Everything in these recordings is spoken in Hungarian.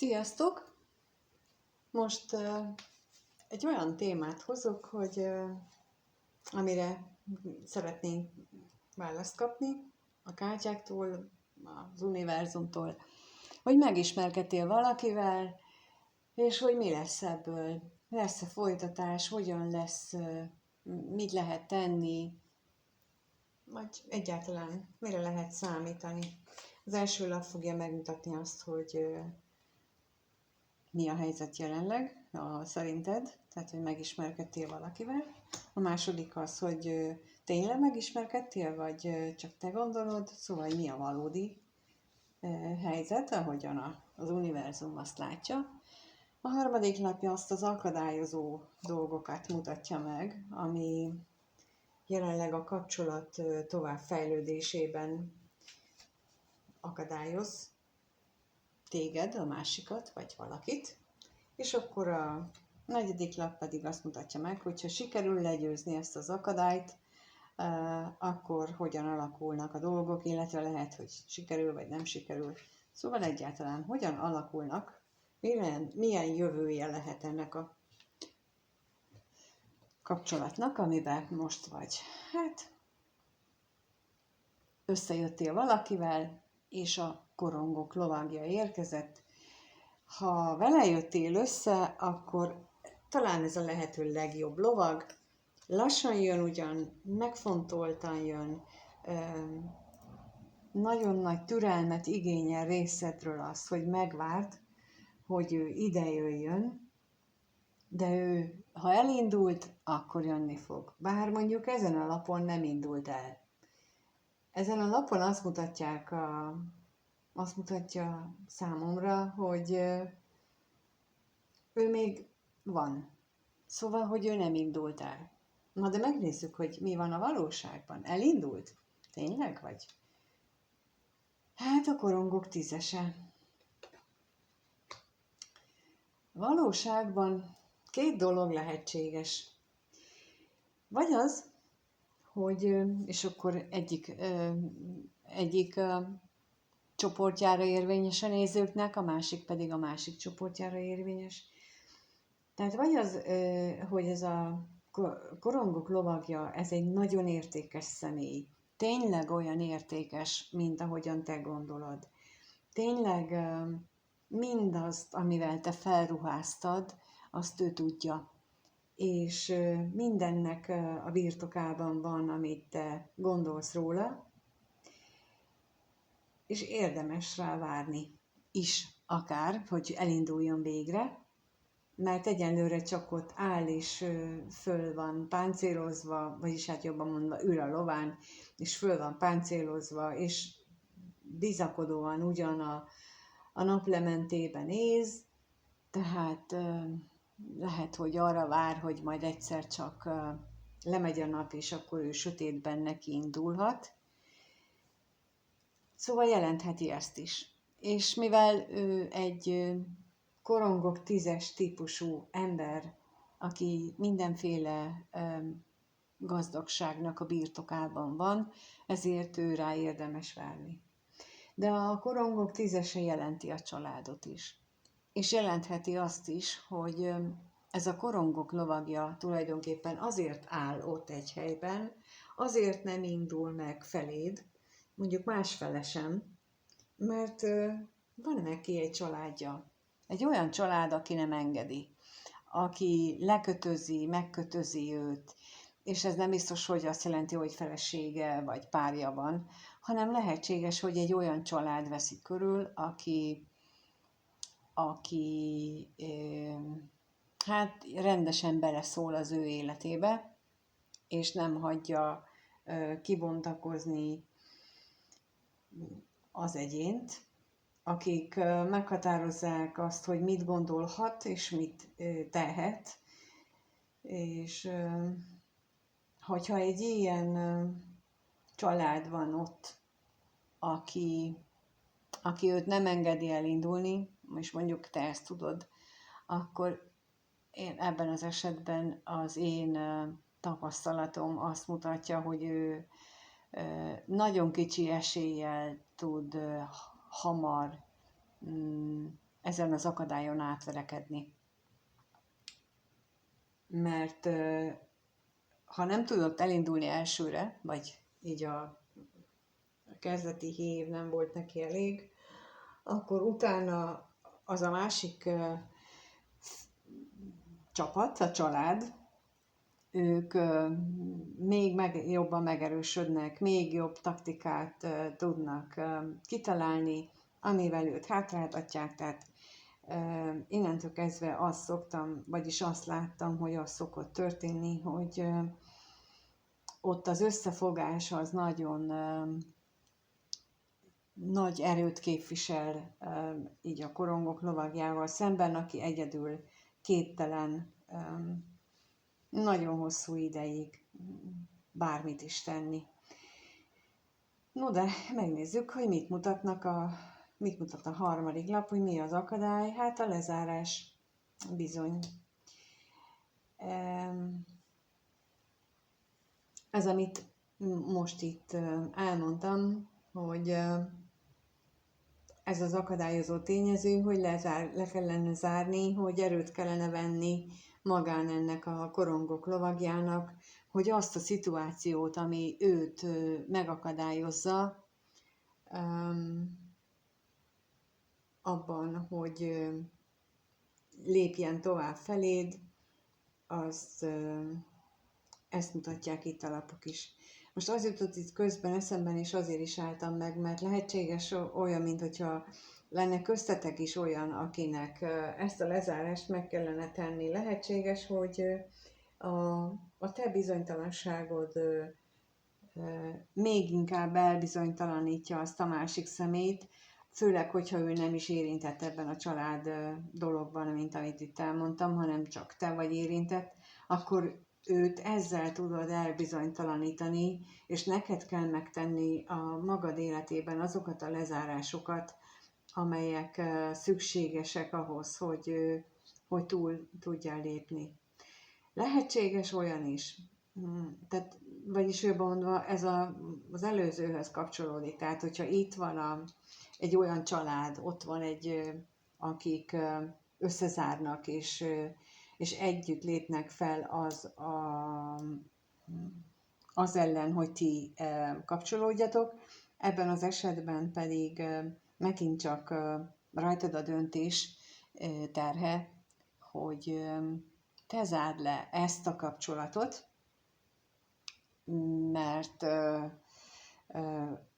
Sziasztok! Most egy olyan témát hozok, hogy amire szeretnénk választ kapni a kártyáktól, az univerzumtól, hogy megismerkedtél valakivel, és hogy mi lesz ebből, lesz-e folytatás, hogyan lesz, mit lehet tenni, vagy egyáltalán mire lehet számítani. Az első lap fogja megmutatni azt, hogy mi a helyzet jelenleg, szerinted, tehát, hogy megismerkedtél valakivel. A második az, hogy tényleg megismerkedtél, vagy csak te gondolod, szóval mi a valódi helyzet, ahogyan az univerzum azt látja. A harmadik lapja azt az akadályozó dolgokat mutatja meg, ami jelenleg a kapcsolat továbbfejlődésében akadályoz téged, a másikat, vagy valakit. És akkor a negyedik lap pedig azt mutatja meg, hogyha sikerül legyőzni ezt az akadályt, akkor hogyan alakulnak a dolgok, illetve lehet, hogy sikerül, vagy nem sikerül. Szóval egyáltalán hogyan alakulnak, milyen jövője lehet ennek a kapcsolatnak, amiben most vagy. Hát, összejöttél valakivel, és a korongok lovagja érkezett. Ha vele jöttél össze, akkor talán ez a lehető legjobb lovag. Lassan jön ugyan, megfontoltan jön, nagyon nagy türelmet igényel részedről az, hogy megvárt, hogy ő ide jöjjön, de ő, ha elindult, akkor jönni fog. Bár mondjuk ezen a lapon nem indult el. Ezen a lapon azt mutatja számomra, hogy ő még van. Szóval, hogy ő nem indult el. Na de megnézzük, hogy mi van a valóságban. Elindult? Tényleg vagy? Hát a korongok tízese. Valóságban két dolog lehetséges. Vagy az, hogy, és akkor egyik csoportjára érvényes a nézőknek, a másik pedig a másik csoportjára érvényes. Tehát vagy az, hogy ez a korongok lovagja, ez egy nagyon értékes személy. Tényleg olyan értékes, mint ahogyan te gondolod. Tényleg mindazt, amivel te felruháztad, azt ő tudja. És mindennek a birtokában van, amit te gondolsz róla, és érdemes rá várni is akár, hogy elinduljon végre, mert egyenlőre csak ott áll és föl van páncélozva, vagyis hát jobban mondva ül a lován, és föl van páncélozva, és bizakodóan ugyan a naplementében néz, tehát lehet, hogy arra vár, hogy majd egyszer csak lemegy a nap, és akkor ő sötétben neki indulhat. Szóval jelentheti ezt is. És mivel ő egy korongok tízes típusú ember, aki mindenféle gazdagságnak a birtokában van, ezért ő rá érdemes várni. De a korongok tízese jelenti a családot is. És jelentheti azt is, hogy ez a korongok lovagja tulajdonképpen azért áll ott egy helyben, azért nem indul meg feléd, mondjuk másfele sem, mert van neki egy családja. Egy olyan család, aki nem engedi, aki lekötözi, megkötözi őt, és ez nem biztos, hogy azt jelenti, hogy felesége vagy párja van, hanem lehetséges, hogy egy olyan család veszi körül, aki hát rendesen beleszól az ő életébe, és nem hagyja kibontakozni az egyént, akik meghatározzák azt, hogy mit gondolhat és mit tehet, és hogyha egy ilyen család van ott, aki őt nem engedi elindulni, és mondjuk te ezt tudod, akkor én ebben az esetben az én tapasztalatom azt mutatja, hogy ő nagyon kicsi eséllyel tud hamar ezen az akadályon átverekedni. Mert ha nem tudott elindulni elsőre, vagy így a kezdeti hív nem volt neki elég, akkor utána az a másik csapat, a család, ők még jobban megerősödnek, még jobb taktikát tudnak kitalálni, amivel őt hátráltatják. Tehát innentől kezdve azt szoktam, vagyis azt láttam, hogy az szokott történni, hogy ott az összefogás az nagyon nagy erőt képvisel így a korongok lovagjával szemben, aki egyedül képtelen nagyon hosszú ideig bármit is tenni. No de megnézzük, hogy mit mutat a harmadik lap, hogy mi az akadály. Hát a lezárás bizony. Ez, amit most itt elmondtam, hogy ez az akadályozó tényező, hogy le kellene zárni, hogy erőt kellene venni magán ennek a korongok lovagjának, hogy azt a szituációt, ami őt megakadályozza, abban, hogy lépjen tovább feléd, ezt mutatják itt a lapok is. Most az jutott itt közben eszemben, és azért is álltam meg, mert lehetséges olyan, mint hogyha lenne köztetek is olyan, akinek ezt a lezárást meg kellene tenni. Lehetséges, hogy a te bizonytalanságod még inkább elbizonytalanítja azt a másik szemét, főleg, hogyha ő nem is érintett ebben a család dologban, mint amit itt elmondtam, hanem csak te vagy érintett, akkor őt ezzel tudod elbizonytalanítani, és neked kell megtenni a magad életében azokat a lezárásokat, amelyek szükségesek ahhoz, hogy túl tudjál lépni. Lehetséges olyan is, tehát, vagyis jobban mondva, ez az előzőhöz kapcsolódik. Tehát, hogyha itt van egy olyan család, ott van akik összezárnak, és együtt lépnek fel az ellen, hogy ti kapcsolódjatok, ebben az esetben pedig megint csak rajtad a döntés terhe, hogy te zárd le ezt a kapcsolatot, mert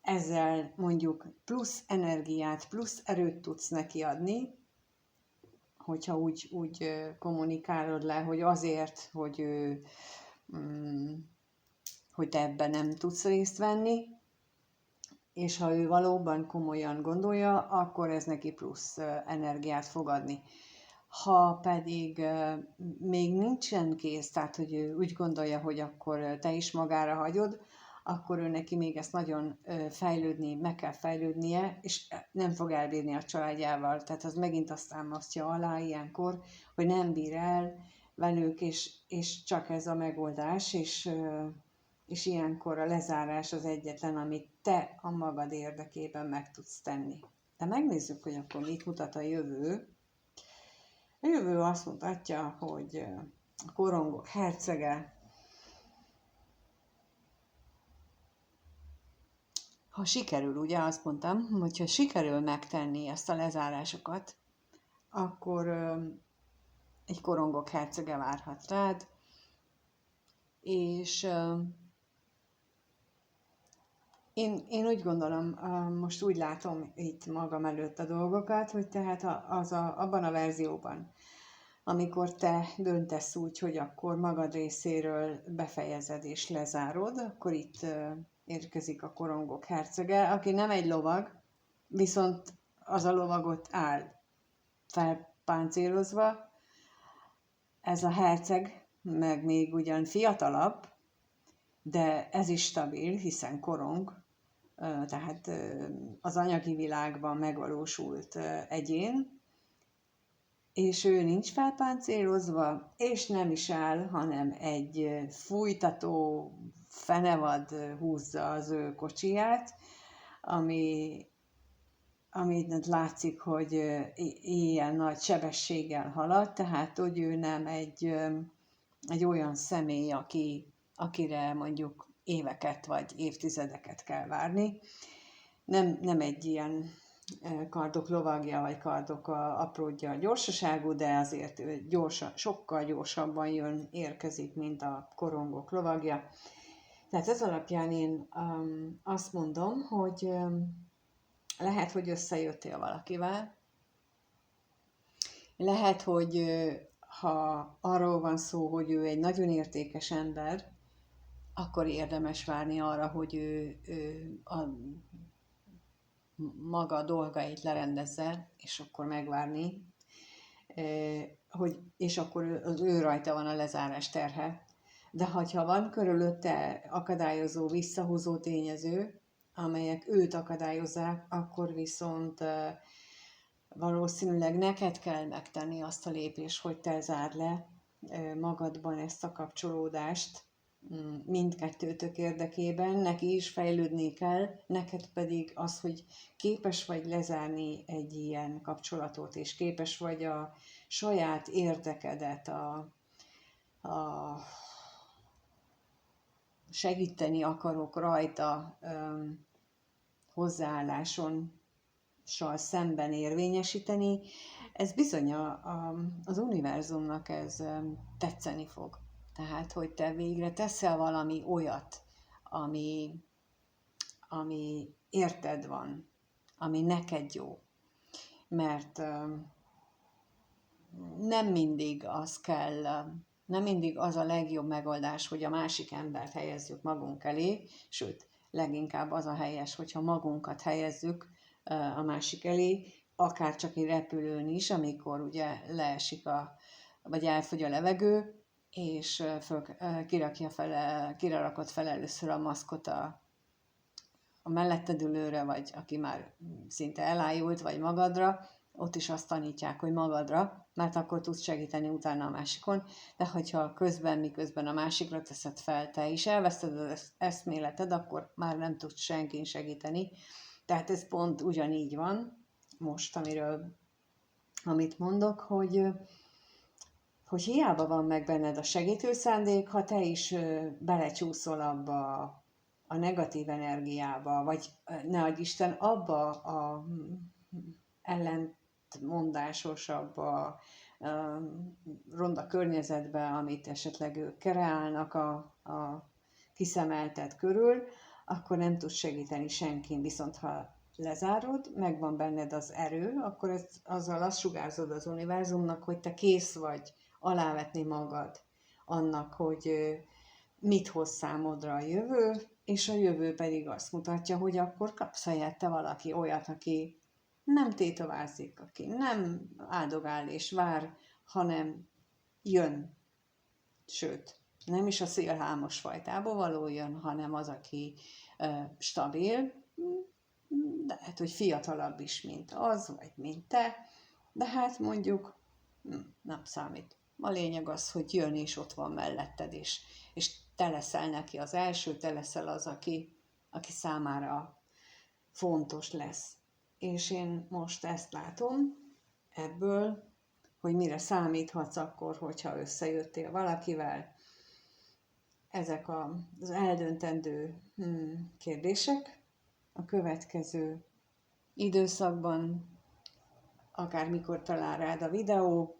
ezzel mondjuk plusz energiát, plusz erőt tudsz neki adni, hogyha úgy kommunikálod le, hogy azért, hogy te ebben nem tudsz részt venni, és ha ő valóban komolyan gondolja, akkor ez neki plusz energiát fog adni. Ha pedig még nincsen kész, tehát hogy ő úgy gondolja, hogy akkor te is magára hagyod, akkor ő neki még ezt nagyon meg kell fejlődnie, és nem fog elbírni a családjával. Tehát az megint azt támasztja alá ilyenkor, hogy nem bír el velük, és csak ez a megoldás, és ilyenkor a lezárás az egyetlen, amit te a magad érdekében meg tudsz tenni. De megnézzük, hogy akkor mit mutat a jövő. A jövő azt mutatja, hogy a korongok hercege, ha sikerül, ugye azt mondtam, hogyha sikerül megtenni ezt a lezárásokat, akkor egy korongok hercege várhat rád, és én úgy gondolom, most úgy látom itt magam előtt a dolgokat, hogy tehát abban a verzióban, amikor te döntesz úgy, hogy akkor magad részéről befejezed és lezárod, akkor itt érkezik a korongok hercege, aki nem egy lovag, viszont az a lovag ott áll felpáncélozva. Ez a herceg meg még ugyan fiatalabb, de ez is stabil, hiszen korong, tehát az anyagi világban megvalósult egyén, és ő nincs felpáncélozva, és nem is áll, hanem egy fújtató fenevad húzza az ő kocsiját, ami amit látszik, hogy ilyen nagy sebességgel halad, tehát hogy ő nem egy olyan személy, akire mondjuk éveket vagy évtizedeket kell várni. Nem egy ilyen kardok lovagja, vagy kardok apródja a gyorsaságú, de azért ő sokkal gyorsabban érkezik, mint a korongok lovagja. Tehát ez alapján én azt mondom, hogy lehet, hogy összejöttél valakivel, lehet, hogy ha arról van szó, hogy ő egy nagyon értékes ember, akkor érdemes várni arra, hogy ő a maga dolgait lerendezze, és akkor megvárni, és akkor az ő rajta van a lezárás terhe. De ha van körülötte akadályozó, visszahúzó tényező, amelyek őt akadályozzák, akkor viszont valószínűleg neked kell megtenni azt a lépést, hogy te zárd le magadban ezt a kapcsolódást, mindkettőtök érdekében, neki is fejlődni kell, neked pedig az, hogy képes vagy lezárni egy ilyen kapcsolatot, és képes vagy a saját érdekedet, a segíteni akarok rajta hozzáálláson szemben érvényesíteni, ez bizony az univerzumnak ez tetszeni fog. Tehát, hogy te végre teszel valami olyat, ami érted van, ami neked jó. Mert nem mindig az a legjobb megoldás, hogy a másik embert helyezzük magunk elé, sőt, leginkább az a helyes, hogyha magunkat helyezzük a másik elé, akár csak egy repülőn is, amikor ugye leesik vagy elfogy a levegő, és kirarakod fel először a maszkot a melletted ülőre, vagy aki már szinte elájult, vagy magadra, ott is azt tanítják, hogy magadra, mert akkor tudsz segíteni utána a másikon, de hogyha miközben a másikra teszed fel, te is elveszted az eszméleted, akkor már nem tudsz senkin segíteni. Tehát ez pont ugyanígy van most, amit mondok, hogy hiába van meg benned a segítő szándék, ha te is belecsúszol abba a negatív energiába, vagy ne adj Isten, abba a ellentmondásosabb, a ronda környezetbe, amit esetleg ők kreálnak a kiszemeltet körül, akkor nem tudsz segíteni senkin. Viszont ha lezárod, megvan benned az erő, akkor azzal azt sugárzod az univerzumnak, hogy te kész vagy alávetni magad annak, hogy mit hoz számodra a jövő, és a jövő pedig azt mutatja, hogy akkor kapsz helyette valaki olyat, aki nem tétovázik, aki nem áldogál és vár, hanem jön. Sőt, nem is a szélhámos fajtából való jön, hanem az, aki stabil, de lehet, hogy fiatalabb is, mint az, vagy mint te, de hát mondjuk nem számít. A lényeg az, hogy jön és ott van melletted, és te leszel neki az első, te leszel az, aki számára fontos lesz. És én most ezt látom ebből, hogy mire számíthatsz akkor, hogyha összejöttél valakivel. Ezek az eldöntendő kérdések a következő időszakban, akármikor talál rád a videó.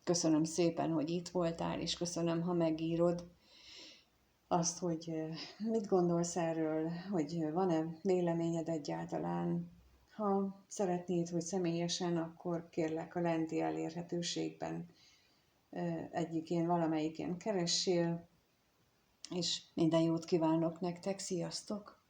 Köszönöm szépen, hogy itt voltál, és köszönöm, ha megírod azt, hogy mit gondolsz erről, hogy van-e véleményed egyáltalán. Ha szeretnéd, hogy személyesen, akkor kérlek a lenti elérhetőségben valamelyikén keressél, és minden jót kívánok nektek, sziasztok!